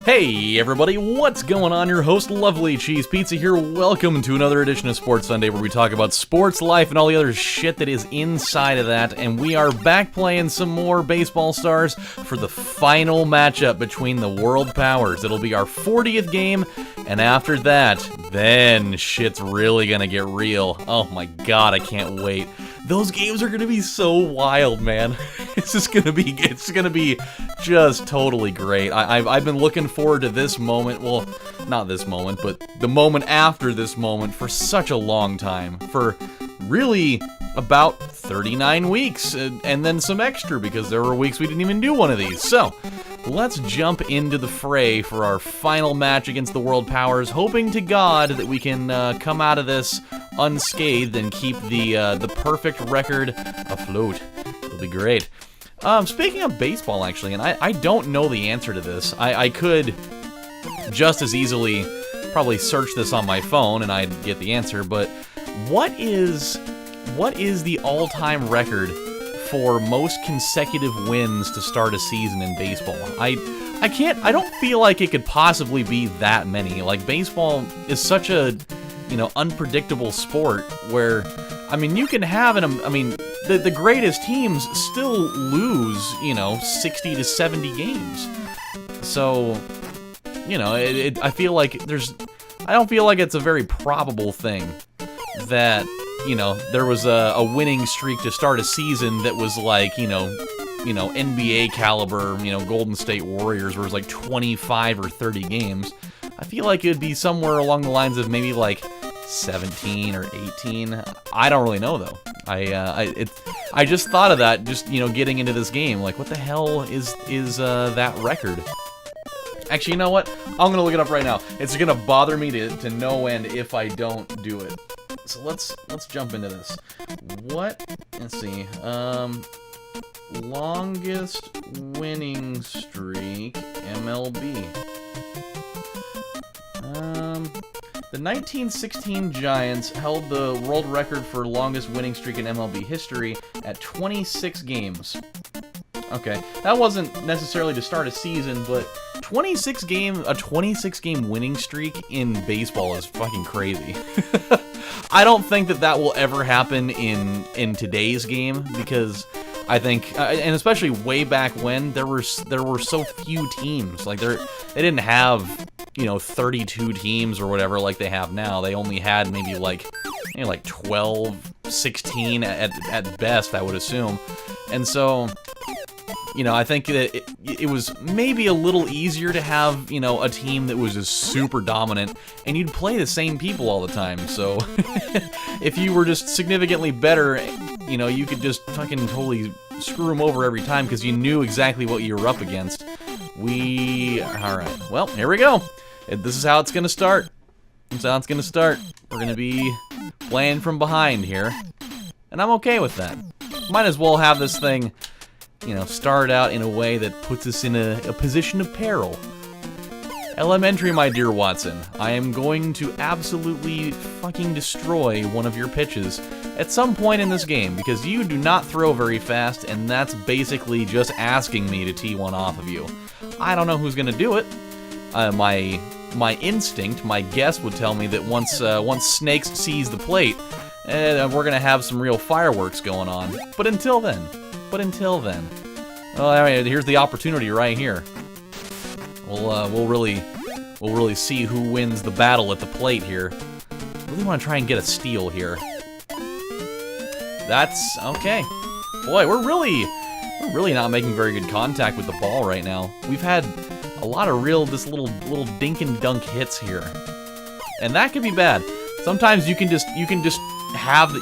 Hey everybody, what's going on? Your host, LovelyCheesePizza here. Welcome to another edition of Sports Sunday where we talk about sports, life, and all the other shit that is inside of that. And we are back playing some more Baseball Stars for the final matchup between the world powers. It'll be our 40th game, and after that, then shit's really gonna get real. Oh my god, I can't wait. Those games are gonna be so wild, man. It's gonna be just totally great. I've been looking forward to this moment, well, not this moment, but the moment after this moment for such a long time. For really about 39 weeks, and then some extra because there were weeks we didn't even do one of these. So, let's jump into the fray for our final match against the world powers, hoping to God that we can come out of this unscathed and keep the perfect record afloat. It'll be great. Speaking of baseball, actually, and I don't know the answer to this. I could just as easily probably search this on my phone and I'd get the answer, but what is the all-time record for most consecutive wins to start a season in baseball? I don't feel like it could possibly be that many. Like, baseball is such a, unpredictable sport where, you can have the greatest teams still lose, 60 to 70 games. So, I feel like I don't feel like it's a very probable thing that, there was a winning streak to start a season that was like, NBA caliber, Golden State Warriors, where it was like 25 or 30 games. I feel like it would be somewhere along the lines of maybe like 17 or 18. I don't really know though. I just thought of that just, getting into this game. Like, what the hell is that record? Actually, you know what? I'm gonna look it up right now. It's gonna bother me to no end if I don't do it. So let's jump into this. Let's see. Longest winning streak, MLB. The 1916 Giants held the world record for longest winning streak in MLB history at 26 games. Okay, that wasn't necessarily to start a season, but a 26 game winning streak in baseball is fucking crazy. I don't think that will ever happen in today's game, because I think, and especially way back when, there were so few teams. Like, they didn't have 32 teams or whatever like they have now. They only had maybe like 12, 16 at best, I would assume. And so, I think that it was maybe a little easier to have, a team that was just super dominant, and you'd play the same people all the time. So, if you were just significantly better, you could just fucking totally screw them over every time because you knew exactly what you were up against. Alright, well, here we go. This is how it's gonna start. We're gonna be playing from behind here, and I'm okay with that. Might as well have this thing, start out in a way that puts us in a position of peril. Elementary, my dear Watson. I am going to absolutely fucking destroy one of your pitches at some point in this game, because you do not throw very fast, and that's basically just asking me to tee one off of you. I don't know who's gonna do it. My instinct, my guess would tell me that once Snakes sees the plate, we're gonna have some real fireworks going on. But until then, well, here's the opportunity right here. We'll really see who wins the battle at the plate here. Really want to try and get a steal here. That's okay. Boy, we're really not making very good contact with the ball right now. We've had a lot of little dink and dunk hits here, and that can be bad. Sometimes you can just have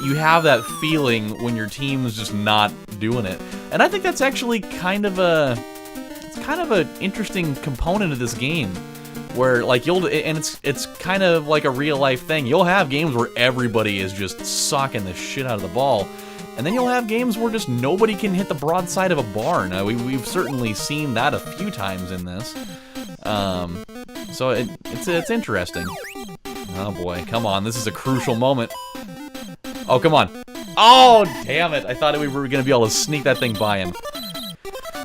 that feeling when your team's just not doing it, and I think that's actually kind of an interesting component of this game, where like it's kind of like a real life thing. You'll have games where everybody is just socking the shit out of the ball, and then you'll have games where just nobody can hit the broadside of a barn. We've certainly seen that a few times in this. So it's interesting. Oh boy, come on, this is a crucial moment. Oh, come on. Oh, damn it. I thought we were going to be able to sneak that thing by him.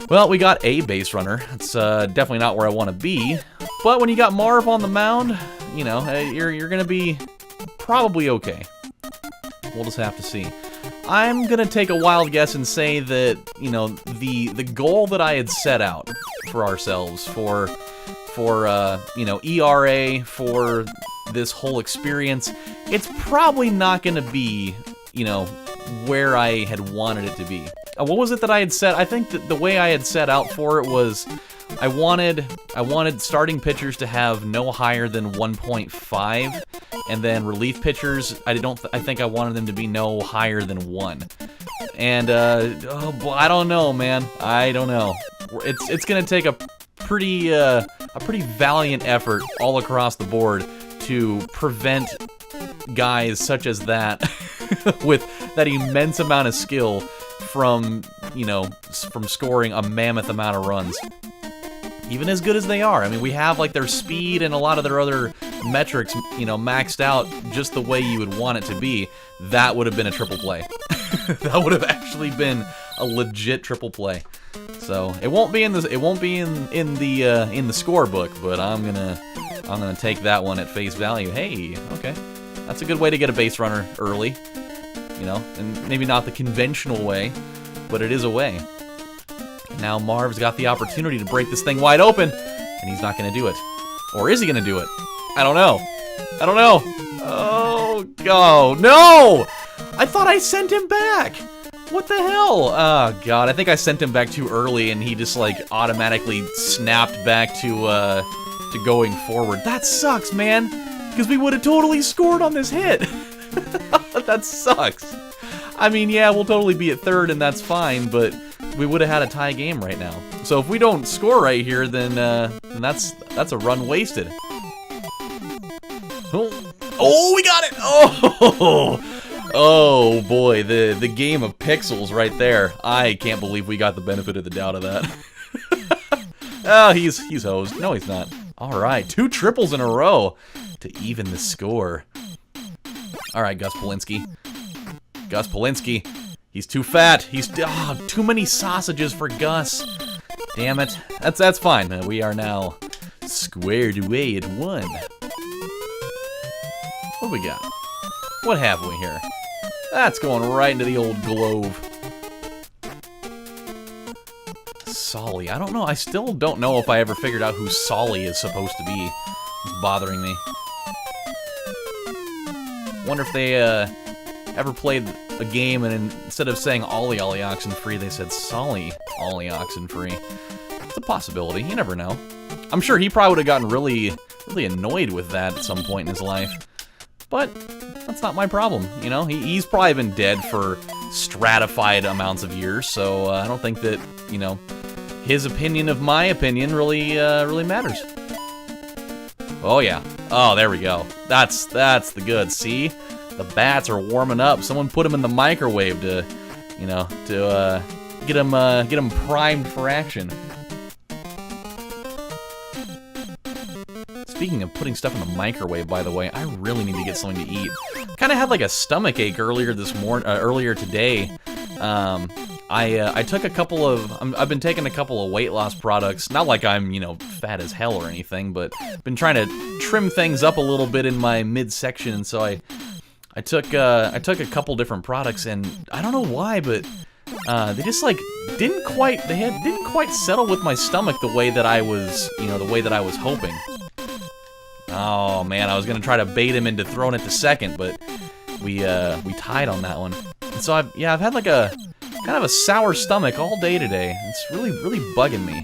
Well, we got a base runner. It's definitely not where I want to be. But when you got Marv on the mound, you know, you're going to be probably okay. We'll just have to see. I'm going to take a wild guess and say that, you know, the goal that I had set out for ourselves for you know, ERA, for this whole experience, it's probably not going to be, you know, where I had wanted it to be. What was it that I had set? I think that the way I had set out for it was I wanted starting pitchers to have no higher than 1.5, and then relief pitchers, I think I wanted them to be no higher than 1. And oh boy, I don't know, man. I don't know. It's gonna take a pretty valiant effort all across the board to prevent guys such as that with that immense amount of skill from, you know, from scoring a mammoth amount of runs. Even as good as they are. I mean, we have like their speed and a lot of their other metrics, you know, maxed out just the way you would want it to be. That would have been a triple play. That would have actually been a legit triple play. So it won't be in the in the scorebook, but I'm gonna take that one at face value. Hey, okay, that's a good way to get a base runner early. You know, and maybe not the conventional way, but it is a way. Now Marv's got the opportunity to break this thing wide open, and he's not going to do it. Or is he going to do it? I don't know. I don't know. Oh, God. No! I thought I sent him back. What the hell? Oh, God. I think I sent him back too early, and he just, like, automatically snapped back to going forward. That sucks, man, because we would have totally scored on this hit. That sucks. I mean, yeah, we'll totally be at third, and that's fine, but we would have had a tie game right now. So if we don't score right here, then that's a run wasted. Oh, we got it! Oh boy, the game of pixels right there. I can't believe we got the benefit of the doubt of that. Oh, he's hosed. No, he's not. All right, 2 triples in a row to even the score. All right, Gus Polinsky. Gus Polinsky. He's too fat. He's too many sausages for Gus. Damn it. That's fine. We are now squared away at 1. What do we got? What have we here? That's going right into the old glove. Solly. I don't know. I still don't know if I ever figured out who Solly is supposed to be. It's bothering me. Wonder if they ever played a game and instead of saying Ollie Oxenfree, they said Solly Ollie Oxenfree. It's a possibility. You never know. I'm sure he probably would have gotten really annoyed with that at some point in his life. But that's not my problem, you know? He's probably been dead for stratified amounts of years, so I don't think that, you know, his opinion of my opinion really matters. Oh yeah. Oh, there we go. That's the good. See? The bats are warming up. Someone put them in the microwave to, you know, to get them primed for action. Speaking of putting stuff in the microwave, by the way, I really need to get something to eat. Kind of had like a stomach ache earlier today. I took a couple of, I've been taking a couple of weight loss products. Not like I'm, you know, fat as hell or anything, but been trying to trim things up a little bit in my midsection, and so I took a couple different products, and I don't know why, but they just like didn't quite settle with my stomach the way that I was, you know, the way that I was hoping. Oh man, I was gonna try to bait him into throwing it to second, but we tied on that one. And so I've had like a kind of a sour stomach all day today. It's really bugging me.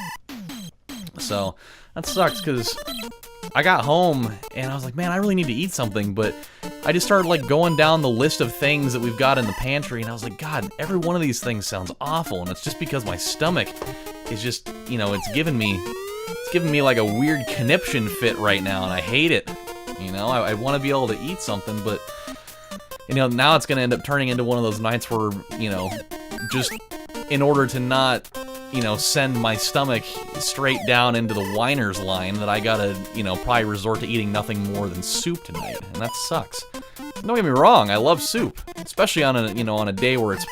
So that sucks because I got home and I was like, man, I really need to eat something, but I just started like going down the list of things that we've got in the pantry, and I was like, God, every one of these things sounds awful, and it's just because my stomach is just, you know, it's giving me like a weird conniption fit right now, and I hate it. You know, I want to be able to eat something, but, you know, now it's going to end up turning into one of those nights where, you know, just in order to not, you know, send my stomach straight down into the whiner's line, that I gotta, you know, probably resort to eating nothing more than soup tonight, and that sucks. Don't get me wrong, I love soup, especially on a, you know, on a day where it's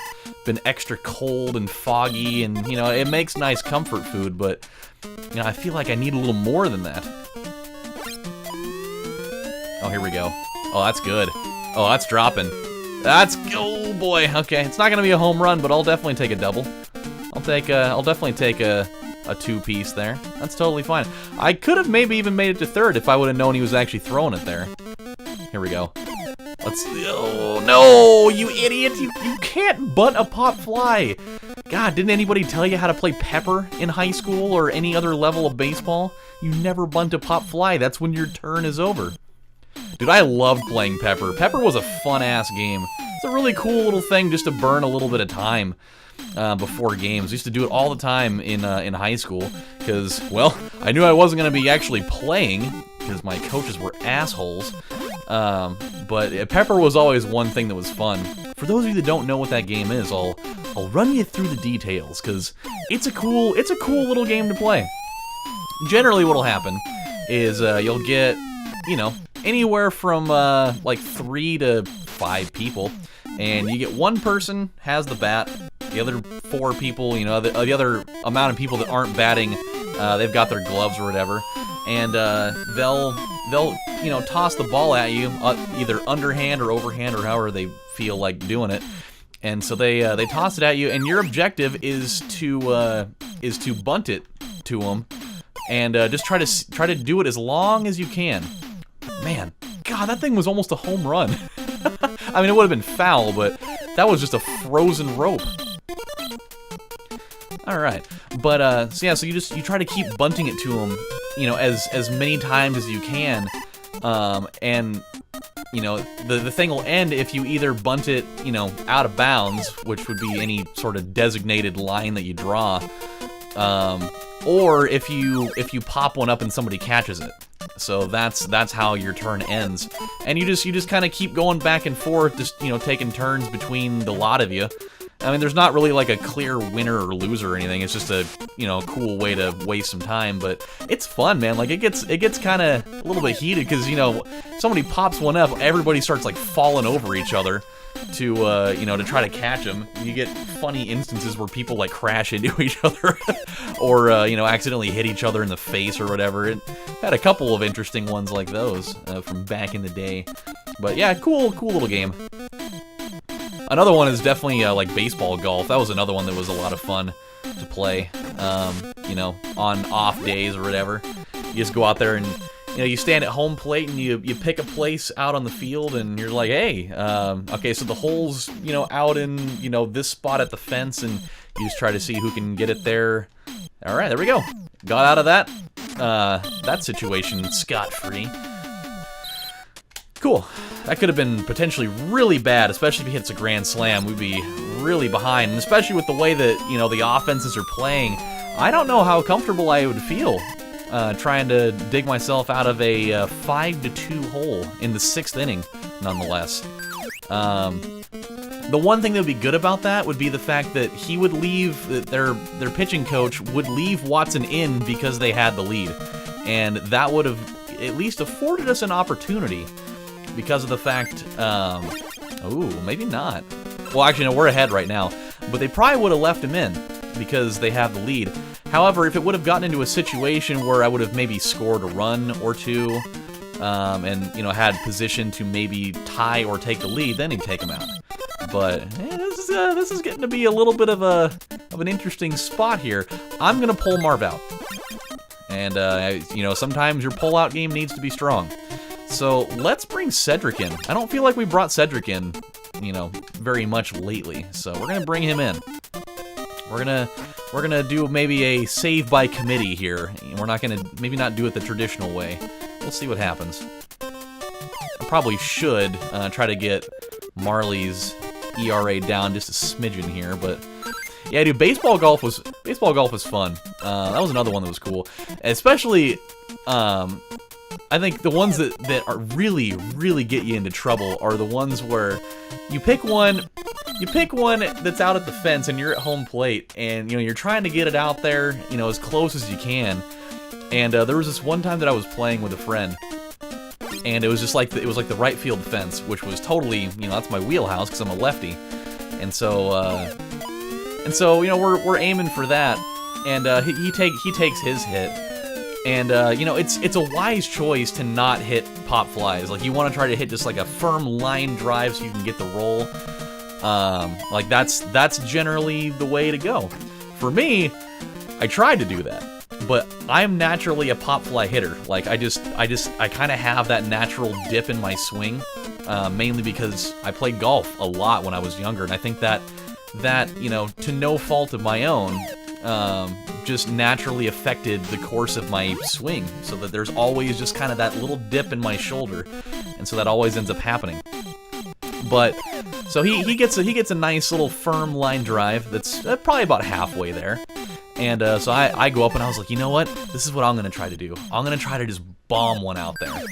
been extra cold and foggy, and, you know, it makes nice comfort food, but, you know, I feel like I need a little more than that. Oh, here we go. Oh, that's good. Oh, that's dropping. That's, oh boy. Okay, it's not gonna be a home run, but I'll definitely take a double. I'll definitely take a two-piece there. That's totally fine. I could have maybe even made it to third if I would have known he was actually throwing it there. Here we go. Let's, oh no, you idiot. You can't bunt a pop fly. God, didn't anybody tell you how to play pepper in high school or any other level of baseball? You never bunt a pop fly. That's when your turn is over. Dude, I loved playing pepper. Pepper was a fun-ass game. It's a really cool little thing just to burn a little bit of time before games. I used to do it all the time in high school because, well, I knew I wasn't going to be actually playing because my coaches were assholes. But pepper was always one thing that was fun. For those of you that don't know what that game is, I'll run you through the details because it's a cool little game to play. Generally, what'll happen is you'll get, you know, anywhere from like 3 to 5 people, and you get one person has the bat. The other 4 people, you know, the other amount of people that aren't batting, they've got their gloves or whatever, and they'll you know, toss the ball at you, either underhand or overhand or however they feel like doing it. And so they toss it at you, and your objective is to bunt it to them, and just try to do it as long as you can. Man, God, that thing was almost a home run. I mean, it would have been foul, but that was just a frozen rope. All right, but so yeah, so you try to keep bunting it to them, you know, as many times as you can, and you know, the thing will end if you either bunt it, you know, out of bounds, which would be any sort of designated line that you draw, or if you pop one up and somebody catches it. So that's how your turn ends, and you just kind of keep going back and forth, just, you know, taking turns between the lot of you. I mean, there's not really like a clear winner or loser or anything. It's just a, you know, cool way to waste some time, but it's fun, man. Like, it gets kind of a little bit heated because, you know, somebody pops one up, everybody starts like falling over each other to you know, to try to catch them. You get funny instances where people like crash into each other or you know, accidentally hit each other in the face or whatever. It had a couple of interesting ones like those from back in the day. But yeah, cool little game. Another one is definitely like baseball golf. That was another one that was a lot of fun to play. You know, on off days or whatever, you just go out there and, you know, you stand at home plate and you pick a place out on the field and you're like, hey, okay, so the hole's, you know, out in, you know, this spot at the fence, and you just try to see who can get it there. All right, there we go. Got out of that situation scot-free. Cool. That could have been potentially really bad, especially if he hits a grand slam. We'd be really behind, and especially with the way that, you know, the offenses are playing. I don't know how comfortable I would feel trying to dig myself out of a 5-2 hole in the 6th inning, nonetheless. The one thing that would be good about that would be the fact that he would leave, their pitching coach would leave Watson in because they had the lead, and that would have at least afforded us an opportunity. Because of the fact, ooh, maybe not. Well, actually, no, we're ahead right now. But they probably would have left him in because they have the lead. However, if it would have gotten into a situation where I would have maybe scored a run or two, and, you know, had position to maybe tie or take the lead, then he'd take him out. But this is getting to be a little bit of an interesting spot here. I'm gonna pull Marv out, and you know, sometimes your pull-out game needs to be strong. So let's bring Cedric in. I don't feel like we brought Cedric in, you know, very much lately. So we're gonna bring him in. We're gonna do maybe a save by committee here. We're not gonna maybe not do it the traditional way. We'll see what happens. I probably should try to get Marley's ERA down just a smidgen here, but yeah, dude, baseball golf was fun. That was another one that was cool, especially. I think the ones that are really get you into trouble are the ones where you pick one that's out at the fence and you're at home plate, and, you know, you're trying to get it out there, you know, as close as you can. And there was this one time that I was playing with a friend, and it was just like the right field fence, which was totally, you know, that's my wheelhouse because I'm a lefty, and so you know, we're aiming for that, and he takes his hit. And, you know, it's a wise choice to not hit pop flies. Like, you want to try to hit just, like, a firm line drive so you can get the roll. Like, that's generally the way to go. For me, I tried to do that. But I'm naturally a pop fly hitter. Like, I kind of have that natural dip in my swing. Mainly because I played golf a lot when I was younger. And I think that, you know, to no fault of my own, just naturally affected the course of my swing, so that there's always just kind of that little dip in my shoulder, and so that always ends up happening. But so he gets a nice little firm line drive that's probably about halfway there, and so I go up and I was like, you know what, this is what I'm gonna try to do. I'm gonna try to just bomb one out there.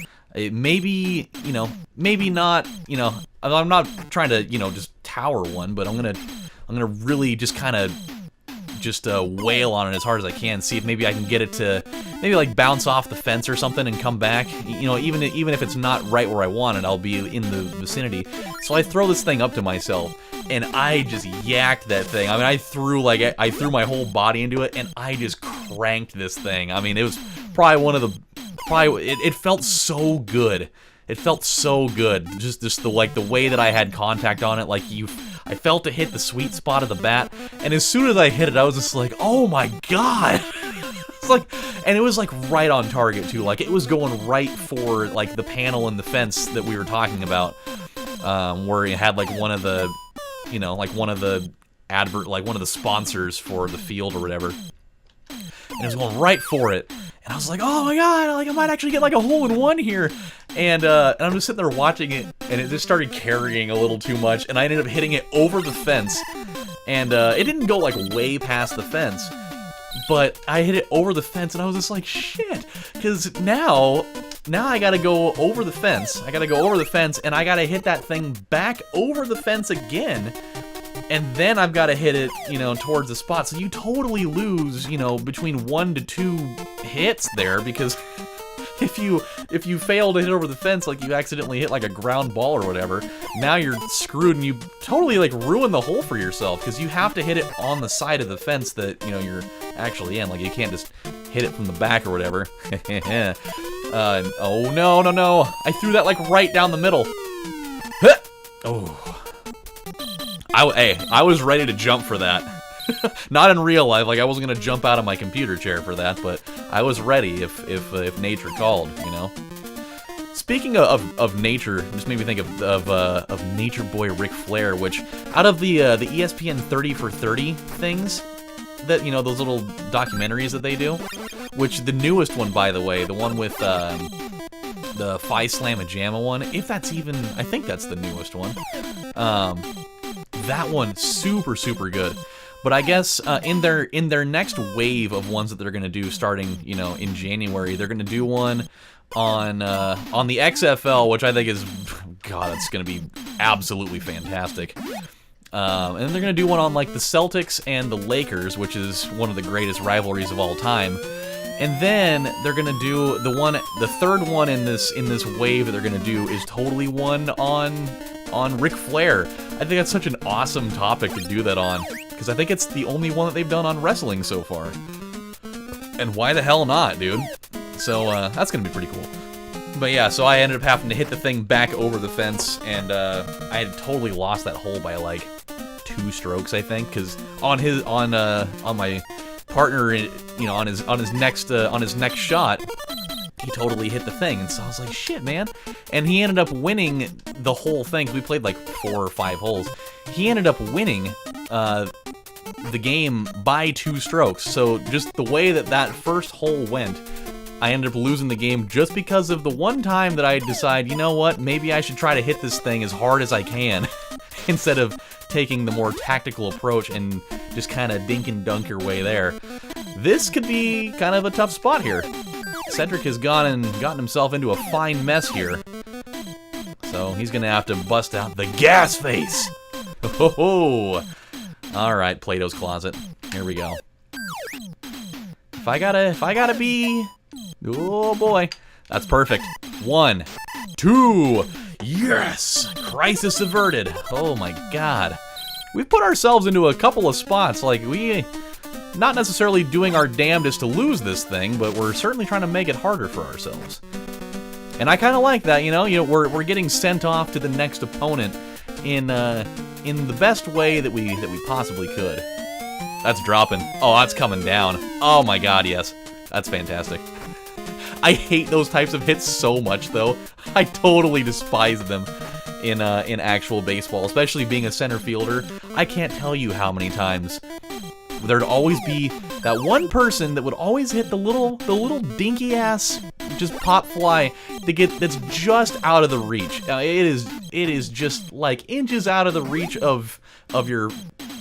Maybe, you know, maybe not, you know, I'm not trying to, you know, just tower one, but I'm gonna really just kind of just wail on it as hard as I can, see if maybe I can get it to maybe like bounce off the fence or something and come back. You know, even if it's not right where I want it, I'll be in the vicinity. So I throw this thing up to myself, and I just yacked that thing. I mean, I threw my whole body into it, and I just cranked this thing. I mean, it was probably one of the it felt so good. It felt so good. Just the way that I had contact on it, like I felt it hit the sweet spot of the bat, and as soon as I hit it, I was just like, oh my god! It's like, and it was like right on target too. Like, it was going right for like the panel in the fence that we were talking about, where it had like one of the, you know, like one of the sponsors for the field or whatever, and it was going right for it. And I was like, oh my god, like I might actually get like a hole-in-one here. And I'm just sitting there watching it, and it just started carrying a little too much, and I ended up hitting it over the fence. And it didn't go like way past the fence, but I hit it over the fence, and I was just like, shit. Because now I gotta go over the fence. And I gotta hit that thing back over the fence again. And then I've got to hit it, you know, towards the spot. So you totally lose, you know, between 1 to 2 hits there, because if you fail to hit over the fence, like you accidentally hit like a ground ball or whatever, now you're screwed, and you totally like ruin the hole for yourself, because you have to hit it on the side of the fence that, you know, you're actually in. Like, you can't just hit it from the back or whatever. Oh no! I threw that like right down the middle. Oh. I was ready to jump for that. Not in real life, like I wasn't gonna jump out of my computer chair for that, but I was ready if nature called, you know. Speaking of nature, just made me think of Nature Boy Ric Flair, which out of the ESPN 30 for 30 things, that, you know, those little documentaries that they do, which the newest one, by the way, the one with the Phi Slamma Jamma one, if that's even, I think that's the newest one. That one, super good. But I guess in their next wave of ones that they're gonna do, starting, you know, in January, they're gonna do one on the XFL, which I think is, God, it's gonna be absolutely fantastic. And then they're gonna do one on like the Celtics and the Lakers, which is one of the greatest rivalries of all time. And then they're gonna do the third one in this wave that they're gonna do is totally one on Ric Flair. I think that's such an awesome topic to do that on, because I think it's the only one that they've done on wrestling so far. And why the hell not, dude? So that's gonna be pretty cool. But yeah, so I ended up having to hit the thing back over the fence, and I had totally lost that hole by like 2 strokes, I think, because on my partner, you know, on his next shot, he totally hit the thing, and so I was like, shit, man. And he ended up winning the whole thing, 'cause we played like 4 or 5 holes. He ended up winning the game by 2 strokes. So just the way that first hole went, I ended up losing the game just because of the one time that I decide, you know what, maybe I should try to hit this thing as hard as I can instead of taking the more tactical approach and just kind of dink and dunk your way there. This could be kind of a tough spot here. Cedric has gotten himself into a fine mess here. So he's gonna have to bust out the gas face. Ho! Alright, Plato's Closet. Here we go. If I gotta be... Oh boy. That's perfect. 1, 2, yes! Crisis averted. Oh my god. We've put ourselves into a couple of spots, like not necessarily doing our damnedest to lose this thing, but we're certainly trying to make it harder for ourselves. And I kind of like that, you know, we're getting sent off to the next opponent in the best way that we possibly could. That's dropping. Oh, that's coming down. Oh my god, yes. That's fantastic. I hate those types of hits so much, though. I totally despise them in actual baseball, especially being a center fielder. I can't tell you how many times there'd always be that one person that would always hit the little dinky ass just pop fly that's just out of the reach. It is just like inches out of the reach of your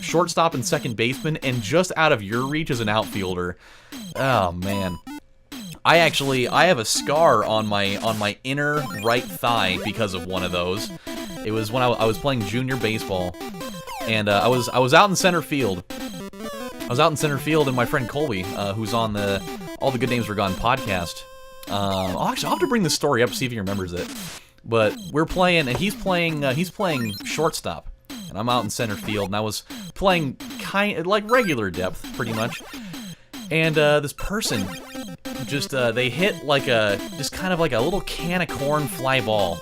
shortstop and second baseman, and just out of your reach as an outfielder. Oh man. I have a scar on my inner right thigh because of one of those. It was when I was playing junior baseball, and I was out in center field. I was out in center field, and my friend Colby, who's on the All the Good Names Were Gone podcast. I'll have to bring this story up, see if he remembers it. But we're playing, and he's playing shortstop, and I'm out in center field, and I was playing like regular depth, pretty much. And this person just they hit like just kind of like a little can of corn fly ball.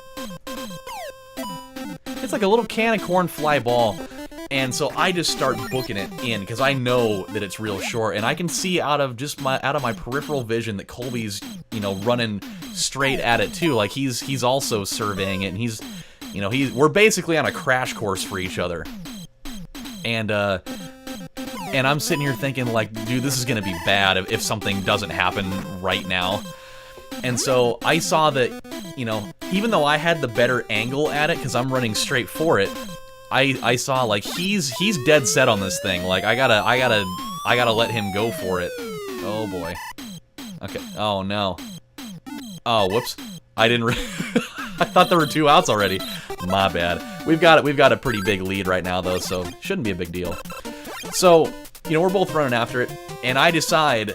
It's like a little can of corn fly ball. And so I just start booking it in because I know that it's real short, and I can see out of my peripheral vision that Colby's, you know, running straight at it too. Like he's also surveying it, and we're basically on a crash course for each other. And I'm sitting here thinking, like, dude, this is gonna be bad if something doesn't happen right now. And so I saw that, you know, even though I had the better angle at it because I'm running straight for it, I saw, like, he's dead set on this thing. Like, I gotta let him go for it. Oh boy. Okay. Oh no. Oh, whoops. I didn't. I thought there were 2 outs already. My bad. We've got a pretty big lead right now though, so shouldn't be a big deal. So, you know, we're both running after it, and I decide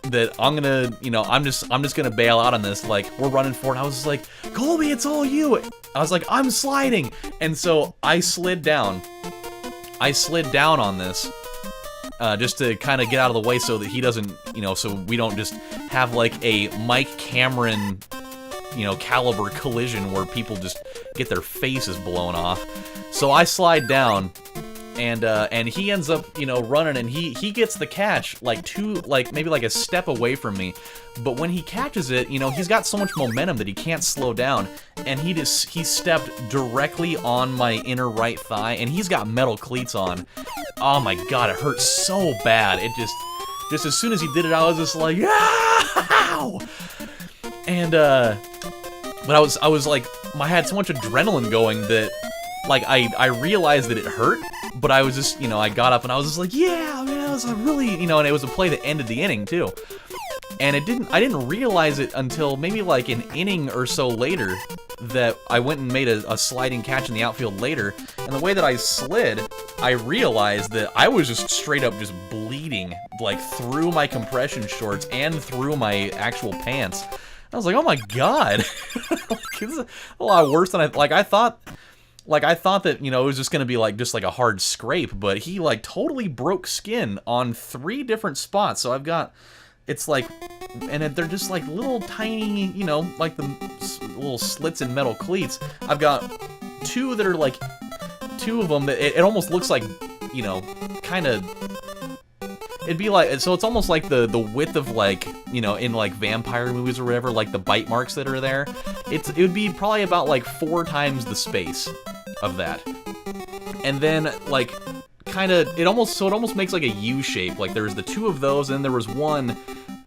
that I'm gonna, you know, I'm just gonna bail out on this. Like, we're running for it, and I was just like, Colby, it's all you. I was like, I'm sliding, and so I slid down on this, just to kind of get out of the way so that he doesn't, you know, so we don't just have like a Mike Cameron, you know, caliber collision where people just get their faces blown off. So I slide down, and he ends up, you know, running, and he gets the catch maybe a step away from me. But when he catches it, you know, he's got so much momentum that he can't slow down, and he stepped directly on my inner right thigh, and he's got metal cleats on. Oh my god, it hurt so bad. It just as soon as he did it, I was just like, yeah! And but I was like, I had so much adrenaline going that, like, I realized that it hurt, but I was just, you know, I got up and I was just like, yeah, man, I was like, really, you know, and it was a play that ended the inning too. And I didn't realize it until maybe like an inning or so later that I went and made a sliding catch in the outfield later. And the way that I slid, I realized that I was just straight up just bleeding, like, through my compression shorts and through my actual pants. I was like, oh my god. This is a lot worse than I thought. Like, I thought that, you know, it was just gonna be like just like a hard scrape, but he like totally broke skin on 3 different spots. So I've got, it's like, and they're just like little tiny, you know, like the little slits in metal cleats. I've got 2 that are like, 2 of them that it almost looks like, you know, kind of. It'd be like, so it's almost like the width of, like, you know, in like vampire movies or whatever, like the bite marks that are there. It would be probably about like 4 times the space of that. And then, like, kind of, it almost makes like a U shape. Like, there's the 2 of those, and there was one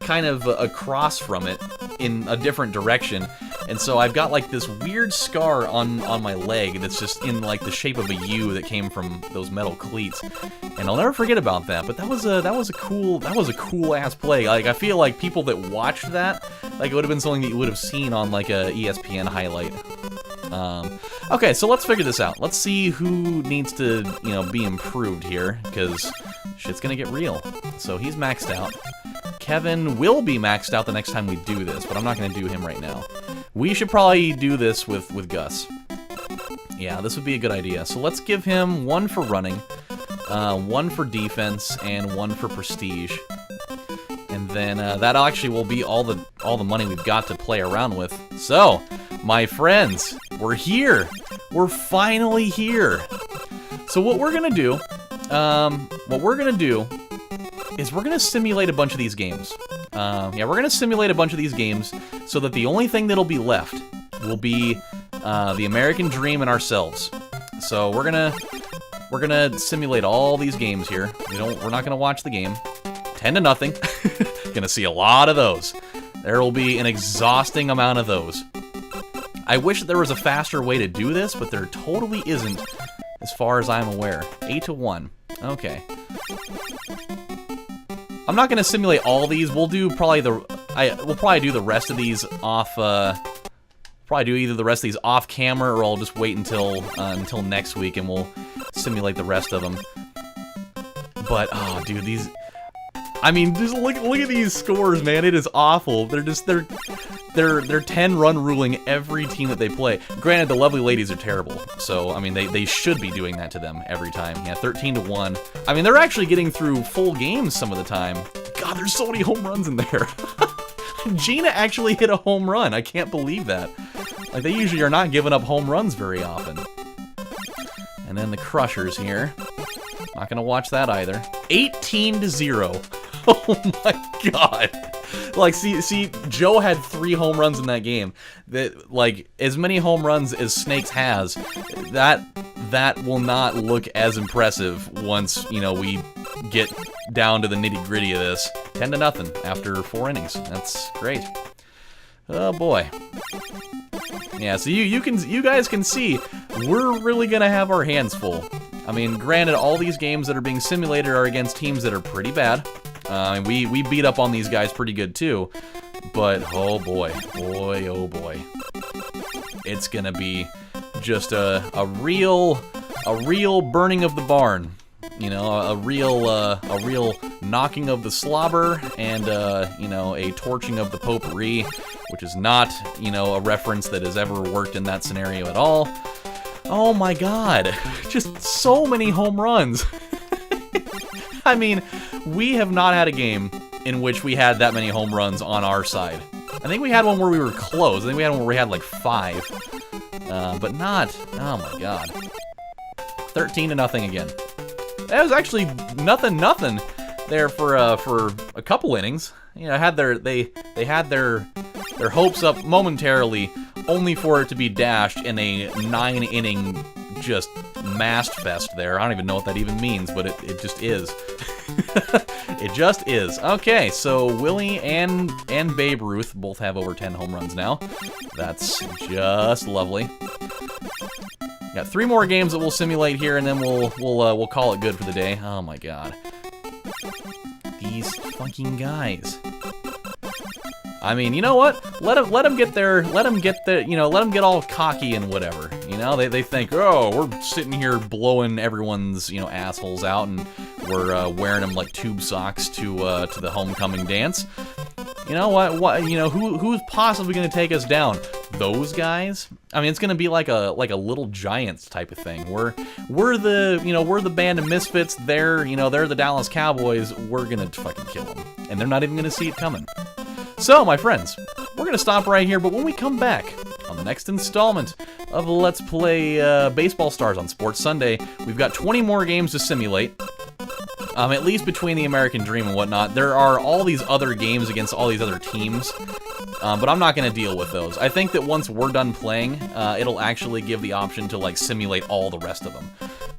kind of across from it in a different direction. And so I've got like this weird scar on my leg that's just in like the shape of a U that came from those metal cleats. And I'll never forget about that. But that was a cool ass play. Like, I feel like people that watched that, like, it would have been something that you would have seen on like a ESPN highlight. Okay, so let's figure this out. Let's see who needs to, you know, be improved here, because shit's gonna get real. So he's maxed out. Kevin will be maxed out the next time we do this, but I'm not gonna do him right now. We should probably do this with Gus. Yeah, this would be a good idea. So let's give him 1 for running. one for defense, and one for prestige. And then that actually will be all the money we've got to play around with. So, my friends, we're here. We're finally here. So what we're gonna do, is we're gonna simulate a bunch of these games. Yeah, we're gonna simulate a bunch of these games so that the only thing that'll be left will be the American Dream and ourselves. So we're gonna simulate all these games here. We're not gonna watch the game. 10-0. Gonna see a lot of those. There will be an exhausting amount of those. I wish there was a faster way to do this, but there totally isn't, as far as I'm aware. 8-1. Okay. I'm not gonna simulate all these. We'll do probably we'll probably do the rest of these off. Probably do either the rest of these off camera, or I'll just wait until next week and we'll simulate the rest of them. But oh, dude, these. I mean, just look at these scores, man. It is awful. They're 10-run ruling every team that they play. Granted, the lovely ladies are terrible, so I mean they should be doing that to them every time. Yeah, 13-1. I mean, they're actually getting through full games some of the time. God, there's so many home runs in there. Gina actually hit a home run. I can't believe that. Like, they usually are not giving up home runs very often. And then the Crushers here. Not gonna watch that either. 18-0. Oh my god. Like, see, Joe had 3 home runs in that game. That, like, as many home runs as Snakes has, that will not look as impressive once, you know, we get down to the nitty-gritty of this. 10-0 after 4 innings. That's great. Oh boy. Yeah, so you guys can see we're really gonna have our hands full. I mean, granted, all these games that are being simulated are against teams that are pretty bad. We beat up on these guys pretty good too, but oh boy, oh boy, it's gonna be just a real burning of the barn, you know, a real knocking of the slobber, and you know, a torching of the potpourri, which is not, you know, a reference that has ever worked in that scenario at all. Oh my god, just so many home runs. I mean, we have not had a game in which we had that many home runs on our side. I think we had one where we were close. I think we had one where we had like 5. But not, oh my god. 13-0 again. That was actually nothing there for a couple innings. You know, they had their hopes up momentarily, only for it to be dashed in a 9-inning just mast fest there. I don't even know what that even means, but it just is. It just is. Okay, so Willie and Babe Ruth both have over 10 home runs now. That's just lovely. Got 3 more games that we'll simulate here, and then we'll call it good for the day. Oh my god, these fucking guys. I mean, you know what? Let them get all cocky and whatever. You know, they think, oh, we're sitting here blowing everyone's, you know, assholes out, and we're wearing them like tube socks to the homecoming dance. You know what? You know, who's possibly going to take us down? Those guys? I mean, it's going to be like a Little Giants type of thing. We're the band of misfits. They're the Dallas Cowboys. We're going to fucking kill them, and they're not even going to see it coming. So, my friends, we're going to stop right here, but when we come back on the next installment of Let's Play Baseball Stars on Sports Sunday, we've got 20 more games to simulate, at least between the American Dream and whatnot. There are all these other games against all these other teams, but I'm not going to deal with those. I think that once we're done playing, it'll actually give the option to, like, simulate all the rest of them.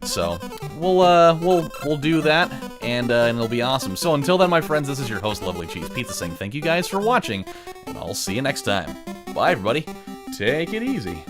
So, we'll do that, and it'll be awesome. So until then, my friends, this is your host, LovelyCheesePizza, saying thank you guys for watching, and I'll see you next time. Bye, everybody. Take it easy.